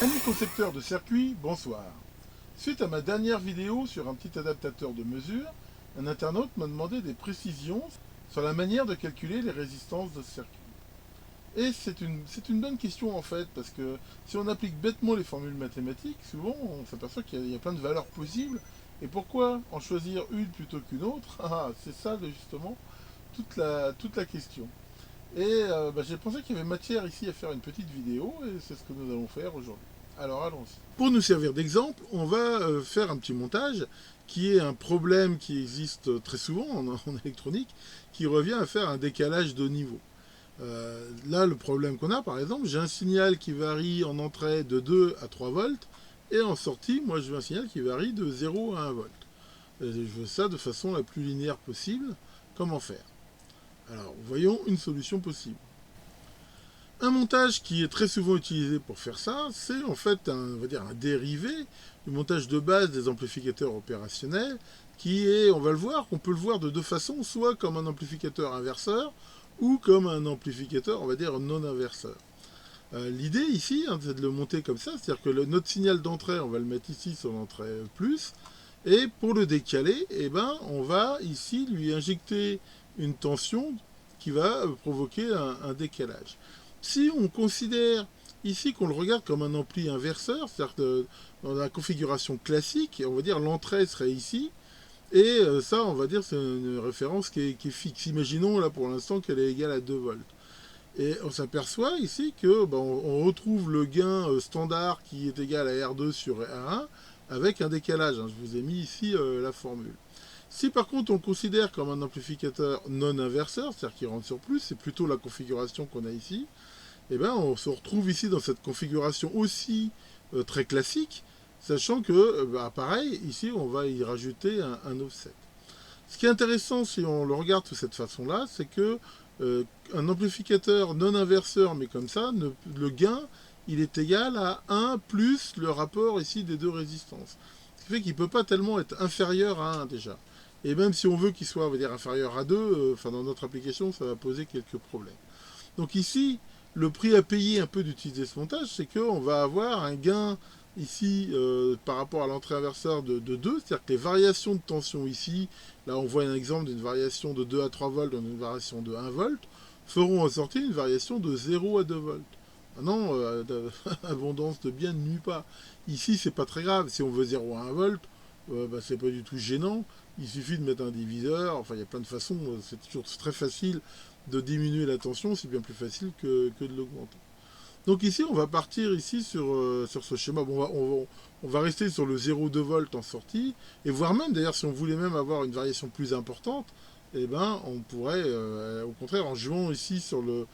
Amis concepteurs de circuits, bonsoir. Suite à ma dernière vidéo sur un petit adaptateur de mesure, un internaute m'a demandé des précisions sur la manière de calculer les résistances de ce circuit. Et c'est une bonne question en fait, parce que si on applique bêtement les formules mathématiques, souvent on s'aperçoit qu'il y a plein de valeurs possibles. Et pourquoi en choisir une plutôt qu'une autre? C'est ça justement toute la question. Et j'ai pensé qu'il y avait matière ici à faire une petite vidéo, et c'est ce que nous allons faire aujourd'hui. Alors allons-y. Pour nous servir d'exemple, on va faire un petit montage qui est un problème qui existe très souvent en électronique, qui revient à faire un décalage de niveau. Là, le problème qu'on a, par exemple, j'ai un signal qui varie en entrée de 2 à 3 volts, et en sortie, moi je veux un signal qui varie de 0 à 1 volt. Et je veux ça de façon la plus linéaire possible. Comment faire? Alors, voyons une solution possible. Un montage qui est très souvent utilisé pour faire ça, c'est en fait on va dire un dérivé du montage de base des amplificateurs opérationnels, qui est, on va le voir, on peut le voir de deux façons, soit comme un amplificateur inverseur, ou comme un amplificateur, on va dire, non inverseur. L'idée ici, c'est de le monter comme ça, c'est-à-dire que notre signal d'entrée, on va le mettre ici sur l'entrée plus, et pour le décaler, on va ici lui injecter une tension qui va provoquer un décalage. Si on considère ici qu'on le regarde comme un ampli inverseur, c'est-à-dire que dans la configuration classique, on va dire l'entrée serait ici, et ça, on va dire, c'est une référence qui est fixe. Imaginons là pour l'instant qu'elle est égale à 2 volts. Et on s'aperçoit ici que on retrouve le gain standard qui est égal à R2 sur R1 avec un décalage. Je vous ai mis ici la formule. Si par contre on le considère comme un amplificateur non inverseur, c'est-à-dire qu'il rentre sur plus, c'est plutôt la configuration qu'on a ici, on se retrouve ici dans cette configuration aussi très classique, sachant que, pareil, ici on va y rajouter un offset. Ce qui est intéressant si on le regarde de cette façon-là, c'est que un amplificateur non inverseur, mais comme ça, le gain, il est égal à 1 plus le rapport ici des deux résistances. Ce qui fait qu'il ne peut pas tellement être inférieur à 1 déjà. Et même si on veut qu'il soit, on va dire, inférieur à 2, dans notre application, ça va poser quelques problèmes. Donc ici, le prix à payer un peu d'utiliser ce montage, c'est qu'on va avoir un gain ici par rapport à l'entrée inverseur de 2, c'est-à-dire que les variations de tension ici, là on voit un exemple d'une variation de 2 à 3 volts dans une variation de 1 volt, feront ressortir une variation de 0 à 2 volts. Non, abondance de biens ne nuit pas. Ici, c'est pas très grave. Si on veut 0 à 1 volt, c'est pas du tout gênant. Il suffit de mettre un diviseur. Enfin, il y a plein de façons. C'est toujours très facile de diminuer la tension. C'est bien plus facile que de l'augmenter. Donc ici, on va partir ici sur ce schéma. On va rester sur le 0,2 volts en sortie. Et voire même, d'ailleurs, si on voulait même avoir une variation plus importante, on pourrait, au contraire, en jouant ici sur le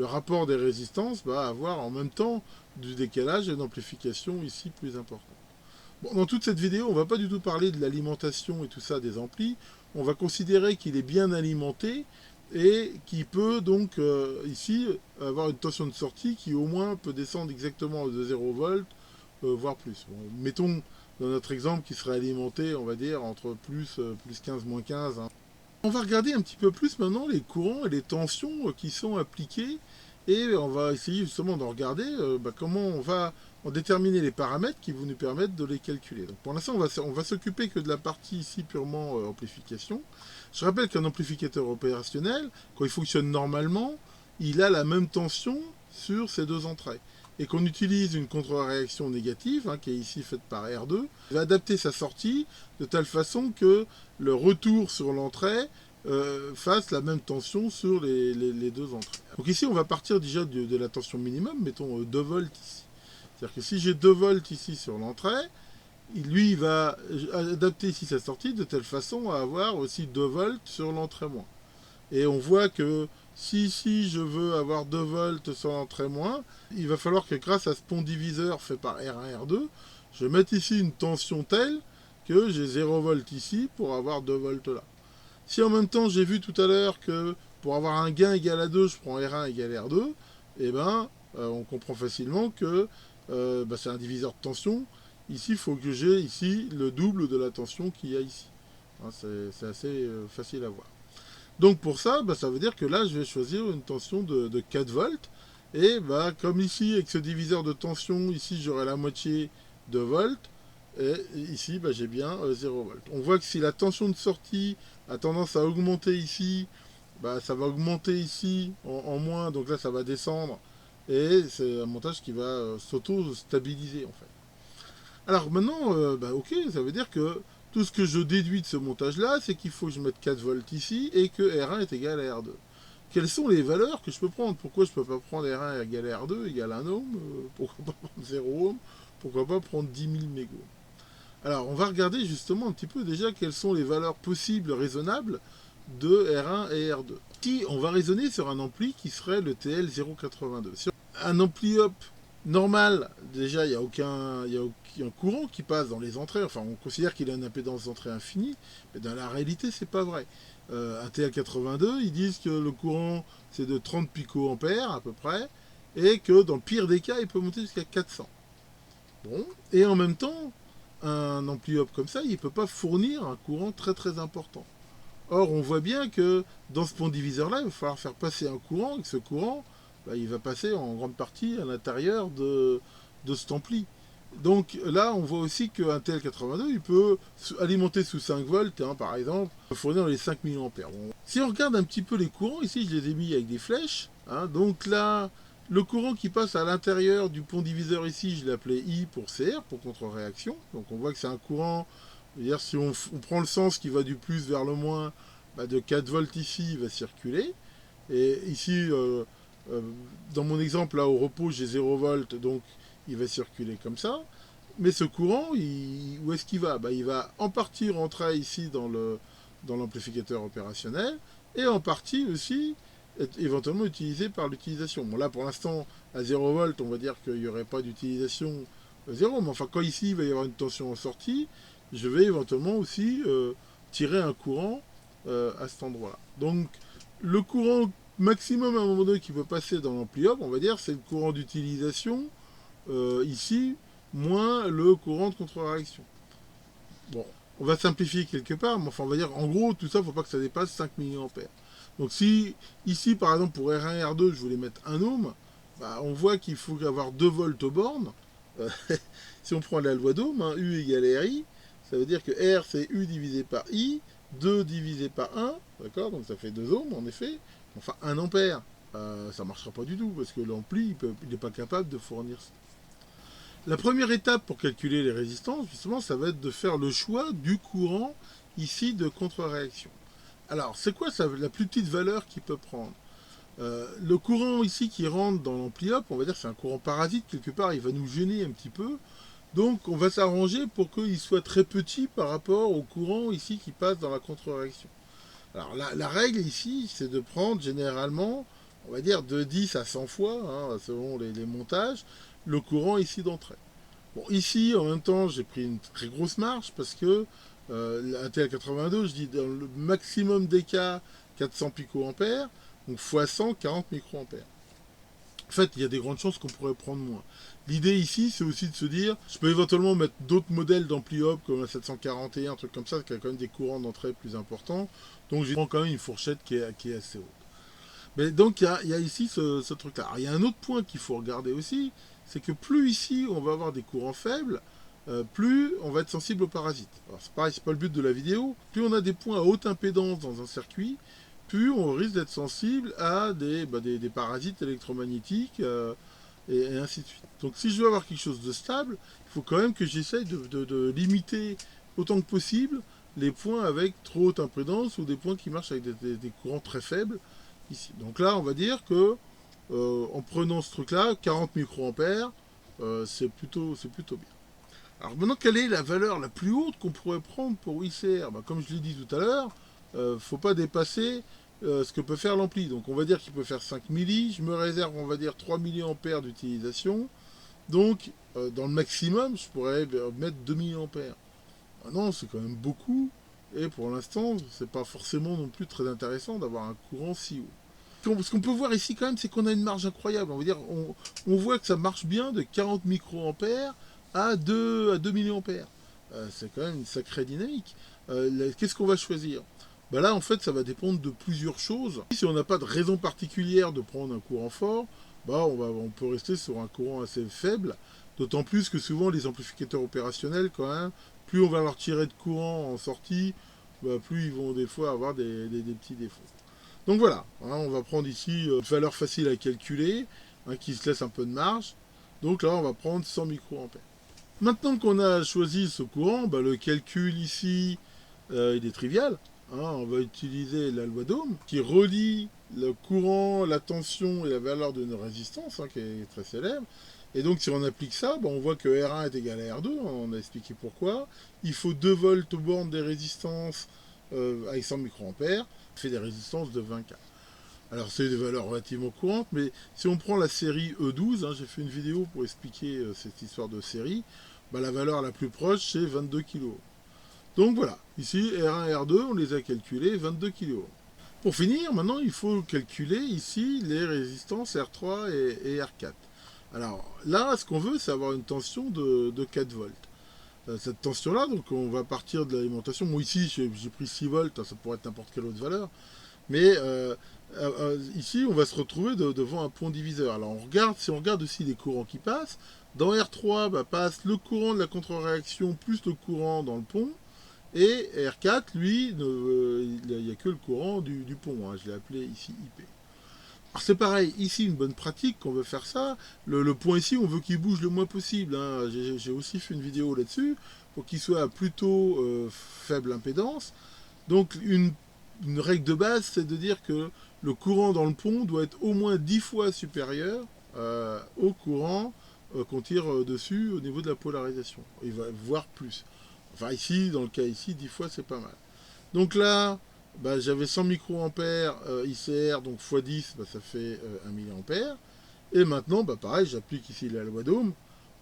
rapport des résistances, avoir en même temps du décalage et une amplification ici plus importante. Bon, dans toute cette vidéo, on ne va pas du tout parler de l'alimentation et tout ça des amplis. On va considérer qu'il est bien alimenté et qui peut donc ici avoir une tension de sortie qui au moins peut descendre exactement de 0 volts, voire plus. Bon, mettons dans notre exemple qui serait alimenté, on va dire, entre plus 15, moins 15. On va regarder un petit peu plus maintenant les courants et les tensions qui sont appliquées, et on va essayer justement de regarder comment on va en déterminer les paramètres qui vont nous permettre de les calculer. Donc pour l'instant, on va s'occuper que de la partie ici purement amplification. Je rappelle qu'un amplificateur opérationnel, quand il fonctionne normalement, il a la même tension sur ces deux entrées. Et qu'on utilise une contre-réaction négative, qui est ici faite par R2, il va adapter sa sortie de telle façon que le retour sur l'entrée fasse la même tension sur les deux entrées. Donc ici, on va partir déjà de la tension minimum, mettons 2 volts ici. C'est-à-dire que si j'ai 2 volts ici sur l'entrée, lui, il va adapter ici sa sortie de telle façon à avoir aussi 2 volts sur l'entrée moins. Et on voit que si ici je veux avoir 2 volts sur l'entrée moins, il va falloir que grâce à ce pont diviseur fait par R1, R2, je mette ici une tension telle que j'ai 0 volts ici pour avoir 2 volts là. Si en même temps j'ai vu tout à l'heure que pour avoir un gain égal à 2, je prends R1 égale R2, on comprend facilement que c'est un diviseur de tension. Ici, il faut que j'ai ici le double de la tension qu'il y a ici. C'est assez facile à voir. Donc pour ça, ça veut dire que là, je vais choisir une tension de 4 volts. Et bah, comme ici, avec ce diviseur de tension, ici j'aurai la moitié de volts. Et ici, bah, j'ai bien 0 volts. On voit que si la tension de sortie a tendance à augmenter ici, bah, ça va augmenter ici en moins, donc là ça va descendre. Et c'est un montage qui va s'auto-stabiliser en fait. Alors maintenant, bah, ok, ça veut dire que tout ce que je déduis de ce montage-là, c'est qu'il faut que je mette 4 volts ici et que R1 est égal à R2. Quelles sont les valeurs que je peux prendre? Pourquoi je ne peux pas prendre R1 égal à R2 égal à 1 ohm? Pourquoi pas prendre 0 ohm? Pourquoi pas prendre 10 000 mégohms? Alors, on va regarder justement un petit peu déjà quelles sont les valeurs possibles, raisonnables de R1 et R2. Si on va raisonner sur un ampli qui serait le TL082. Sur un ampli up normal, déjà, il n'y a aucun courant qui passe dans les entrées. Enfin, on considère qu'il a une impédance d'entrée infinie, mais dans la réalité, c'est pas vrai. Un TL82, ils disent que le courant, c'est de 30 picoampères à peu près, et que dans le pire des cas, il peut monter jusqu'à 400. Bon, et en même temps, un ampli up comme ça, il ne peut pas fournir un courant très très important. Or, on voit bien que dans ce pont diviseur-là, il va falloir faire passer un courant, et que ce courant, bah, il va passer en grande partie à l'intérieur de cet ampli. Donc là, on voit aussi qu'un TL82, il peut alimenter sous 5 volts, hein, par exemple, fournir les 5 mA. Bon. Si on regarde un petit peu les courants, ici je les ai mis avec des flèches. Hein, donc là, le courant qui passe à l'intérieur du pont diviseur ici, je l'ai appelé I pour CR, pour contre-réaction. Donc on voit que c'est un courant, c'est-à-dire si on prend le sens qui va du plus vers le moins, bah de 4 volts ici, il va circuler. Et ici, dans mon exemple, là, au repos, j'ai 0 volts, donc il va circuler comme ça. Mais ce courant, où est-ce qu'il va? Bah, il va en partie rentrer ici dans l'amplificateur opérationnel, et en partie aussi être éventuellement utilisé par l'utilisation. Bon, là, pour l'instant, à 0 volts, on va dire qu'il n'y aurait pas d'utilisation 0, mais enfin, quand ici, il va y avoir une tension en sortie, je vais éventuellement aussi tirer un courant à cet endroit-là. Donc, le courant maximum à un moment donné qui peut passer dans l'ampli up, on va dire, c'est le courant d'utilisation ici, moins le courant de contre-réaction. Bon, on va simplifier quelque part, mais enfin, on va dire, en gros, tout ça, il ne faut pas que ça dépasse 5 mA. Donc si, ici, par exemple, pour R1 et R2, je voulais mettre 1 ohm, bah, on voit qu'il faut avoir 2 volts aux bornes. Si on prend la loi d'Ohm, hein, U égale RI, ça veut dire que R, c'est U divisé par I, 2 divisé par 1, d'accord? Donc ça fait 2 ohms, en effet. Enfin, 1 ampère, ça ne marchera pas du tout, parce que l'ampli, il n'est pas capable de fournir ça. La première étape pour calculer les résistances, justement, ça va être de faire le choix du courant ici de contre-réaction. Alors, c'est quoi ça, la plus petite valeur qu'il peut prendre? Le courant ici qui rentre dans l'ampli up, on va dire que c'est un courant parasite, quelque part, il va nous gêner un petit peu. Donc, on va s'arranger pour qu'il soit très petit par rapport au courant ici qui passe dans la contre-réaction. Alors, la règle ici, c'est de prendre généralement, on va dire, de 10 à 100 fois, hein, selon les montages, le courant ici d'entrée. Bon, ici, en même temps, j'ai pris une très grosse marge parce que un TL82, je dis dans le maximum des cas 400 picoampères, donc x 100, 40 microampères. En fait, il y a des grandes chances qu'on pourrait prendre moins. L'idée ici, c'est aussi de se dire, je peux éventuellement mettre d'autres modèles d'ampli up comme un 741, un truc comme ça, qui a quand même des courants d'entrée plus importants. Donc, je prends quand même une fourchette qui est assez haute. Mais donc, il y a ici ce truc-là. Alors, il y a un autre point qu'il faut regarder aussi, c'est que plus ici, on va avoir des courants faibles, plus on va être sensible aux parasites. Alors, c'est pareil, c'est pas le but de la vidéo. Plus on a des points à haute impédance dans un circuit, plus on risque d'être sensible à des parasites électromagnétiques et ainsi de suite. Donc si je veux avoir quelque chose de stable, il faut quand même que j'essaye de limiter autant que possible les points avec trop haute impédance ou des points qui marchent avec des courants très faibles ici. Donc là, on va dire que en prenant ce truc-là, 40 microampères, c'est plutôt bien. Alors maintenant, quelle est la valeur la plus haute qu'on pourrait prendre pour ICR? Comme je l'ai dit tout à l'heure, faut pas dépasser ce que peut faire l'ampli. Donc on va dire qu'il peut faire 5 milli, je me réserve on va dire 3 milliampères d'utilisation. Donc dans le maximum, je pourrais mettre 2 milliampères. Non, c'est quand même beaucoup. Et pour l'instant, c'est pas forcément non plus très intéressant d'avoir un courant si haut. Ce qu'on peut voir ici quand même, c'est qu'on a une marge incroyable. On va dire, on voit que ça marche bien de 40 microampères à 2 milliampères. C'est quand même une sacrée dynamique. Qu'est-ce qu'on va choisir? Là, en fait, ça va dépendre de plusieurs choses. Si on n'a pas de raison particulière de prendre un courant fort, bah on peut rester sur un courant assez faible, d'autant plus que souvent les amplificateurs opérationnels, quand même, plus on va leur tirer de courant en sortie, bah, plus ils vont des fois avoir des petits défauts. Donc voilà, hein, on va prendre ici une valeur facile à calculer, hein, qui se laisse un peu de marge. Donc là, on va prendre 100 microampères. Maintenant qu'on a choisi ce courant, bah, le calcul ici, il est trivial. Hein, on va utiliser la loi d'Ohm qui relie le courant, la tension et la valeur d'une résistance, hein, qui est très célèbre. Et donc si on applique ça, bah, on voit que R1 est égal à R2, hein, on a expliqué pourquoi. Il faut 2 volts aux bornes des résistances avec 100 microampères, fait des résistances de 20K. Alors c'est des valeurs relativement courantes, mais si on prend la série E12, hein, j'ai fait une vidéo pour expliquer cette histoire de série, bah, la valeur la plus proche c'est 22 kΩ. Donc voilà, ici R1 et R2, on les a calculés, 22 kΩ. Pour finir, maintenant il faut calculer ici les résistances R3 et R4. Alors là, ce qu'on veut, c'est avoir une tension de 4 volts. Cette tension-là, donc on va partir de l'alimentation. Moi ici, j'ai pris 6 volts, ça pourrait être n'importe quelle autre valeur. Mais ici, on va se retrouver devant un pont diviseur. Alors on regarde, si on regarde aussi les courants qui passent, dans R3 bah, passe le courant de la contre-réaction plus le courant dans le pont. Et R4, lui, il n'y a que le courant du pont. Hein, je l'ai appelé ici IP. Alors c'est pareil, ici une bonne pratique qu'on veut faire ça. Le pont ici, on veut qu'il bouge le moins possible. Hein. J'ai aussi fait une vidéo là-dessus pour qu'il soit à plutôt faible impédance. Donc une règle de base, c'est de dire que le courant dans le pont doit être au moins 10 fois supérieur au courant qu'on tire dessus au niveau de la polarisation. Il va voir plus. Enfin ici, dans le cas ici, 10 fois c'est pas mal. Donc là, bah, j'avais 100 microampères ICR, donc x 10, bah, ça fait 1 milliampère. Et maintenant, bah, pareil, j'applique ici la loi d'Ohm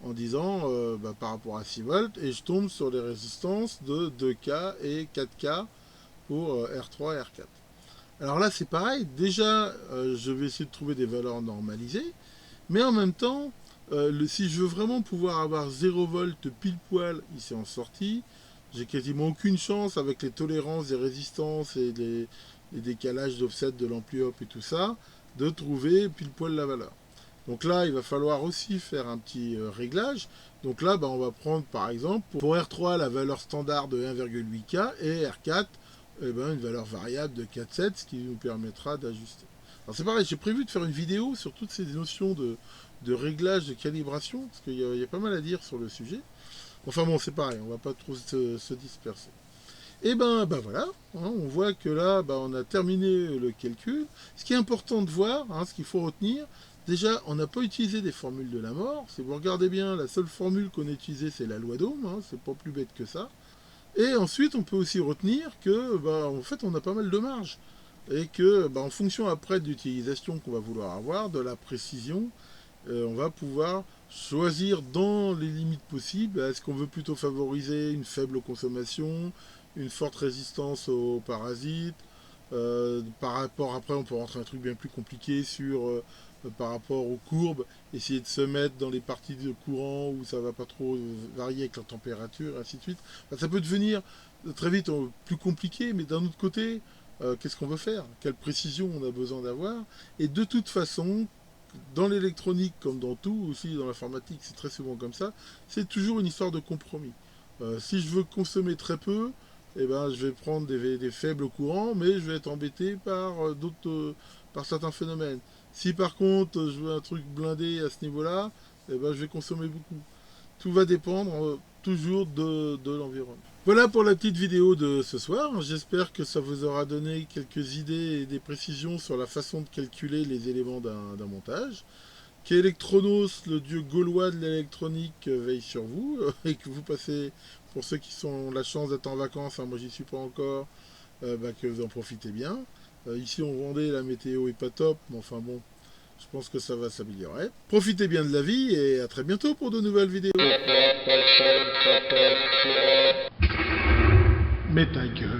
en disant bah, par rapport à 6 volts, et je tombe sur les résistances de 2K et 4K pour R3 et R4. Alors là, c'est pareil, déjà, je vais essayer de trouver des valeurs normalisées, mais en même temps, si je veux vraiment pouvoir avoir 0 volts pile poil ici en sortie, j'ai quasiment aucune chance avec les tolérances des résistances et les décalages d'offset de l'ampli-op et tout ça, de trouver pile poil la valeur. Donc là, il va falloir aussi faire un petit réglage. Donc là, bah, on va prendre par exemple pour R3 la valeur standard de 1,8K et R4 eh ben, une valeur variable de 4,7, ce qui nous permettra d'ajuster. Alors c'est pareil, j'ai prévu de faire une vidéo sur toutes ces notions de réglage, de calibration, parce qu'il y a pas mal à dire sur le sujet. Enfin bon, c'est pareil, on va pas trop se disperser. Et ben voilà, hein, on voit que là, on a terminé le calcul. Ce qui est important de voir, hein, ce qu'il faut retenir, déjà, on n'a pas utilisé des formules de la mort. Si vous regardez bien, la seule formule qu'on a utilisée, c'est la loi d'Ohm, hein, c'est pas plus bête que ça. Et ensuite, on peut aussi retenir que, en fait, on a pas mal de marge. Et que, en fonction après de l'utilisation qu'on va vouloir avoir, de la précision, on va pouvoir choisir dans les limites possibles. Est-ce qu'on veut plutôt favoriser une faible consommation, une forte résistance aux parasites, par rapport, après on peut rentrer dans un truc bien plus compliqué sur par rapport aux courbes, essayer de se mettre dans les parties de courant où ça va pas trop varier avec la température, et ainsi de suite. Enfin, ça peut devenir très vite plus compliqué, mais d'un autre côté, qu'est-ce qu'on veut faire? Quelle précision on a besoin d'avoir? Et de toute façon, dans l'électronique comme dans tout, aussi dans l'informatique, c'est très souvent comme ça, c'est toujours une histoire de compromis. Si je veux consommer très peu, eh ben, je vais prendre des faibles courants, mais je vais être embêté par par certains phénomènes. Si par contre je veux un truc blindé à ce niveau-là, eh ben, je vais consommer beaucoup. Tout va dépendre toujours de l'environnement. Voilà pour la petite vidéo de ce soir. J'espère que ça vous aura donné quelques idées et des précisions sur la façon de calculer les éléments d'un montage. Qu'Electronos, le dieu gaulois de l'électronique, veille sur vous et que vous passez, pour ceux qui ont la chance d'être en vacances, hein, moi j'y suis pas encore, que vous en profitez bien. Ici on vendait, la météo est pas top, mais enfin bon, je pense que ça va s'améliorer. Profitez bien de la vie et à très bientôt pour de nouvelles vidéos. Mais ta gueule.